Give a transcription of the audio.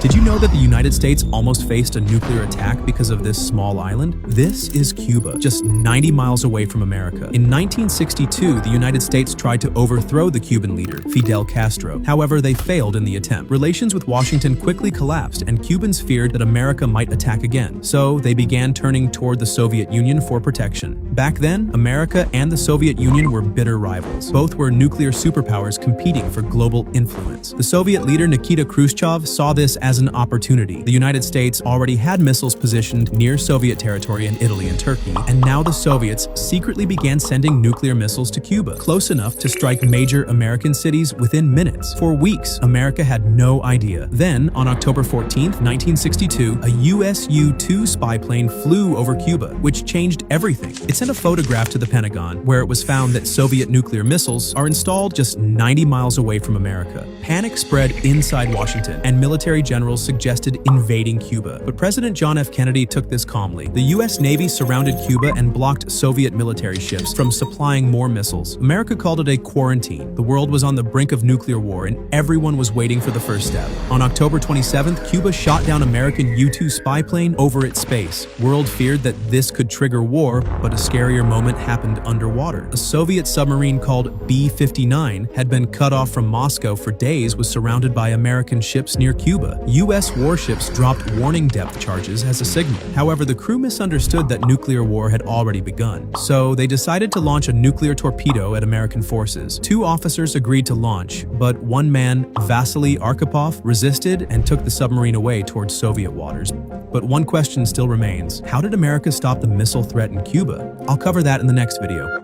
Did you know that the United States almost faced a nuclear attack because of this small island? This is Cuba, just 90 miles away from America. In 1962, the United States tried to overthrow the Cuban leader, Fidel Castro. However, they failed in the attempt. Relations with Washington quickly collapsed, and Cubans feared that America might attack again. So they began turning toward the Soviet Union for protection. Back then, America and the Soviet Union were bitter rivals. Both were nuclear superpowers competing for global influence. The Soviet leader Nikita Khrushchev saw this as an opportunity. The United States already had missiles positioned near Soviet territory in Italy and Turkey, and now the Soviets secretly began sending nuclear missiles to Cuba, close enough to strike major American cities within minutes. For weeks, America had no idea. Then, on October 14, 1962, a US U-2 spy plane flew over Cuba, which changed everything. It sent a photograph to the Pentagon, where it was found that Soviet nuclear missiles are installed just 90 miles away from America. Panic spread inside Washington, and military generals suggested invading Cuba. But President John F. Kennedy took this calmly. The U.S. Navy surrounded Cuba and blocked Soviet military ships from supplying more missiles. America called it a quarantine. The world was on the brink of nuclear war, and everyone was waiting for the first step. On October 27th, Cuba shot down American U-2 spy plane over its space. World feared that this could trigger war, but a scarier moment happened underwater. A Soviet submarine called B-59 had been cut off from Moscow for days, was surrounded by American ships near Cuba. U.S. warships dropped warning depth charges as a signal. However, the crew misunderstood that nuclear war had already begun. So they decided to launch a nuclear torpedo at American forces. Two officers agreed to launch, but one man, Vasily Arkhipov, resisted and took the submarine away towards Soviet waters. But one question still remains: how did America stop the missile threat in Cuba? I'll cover that in the next video.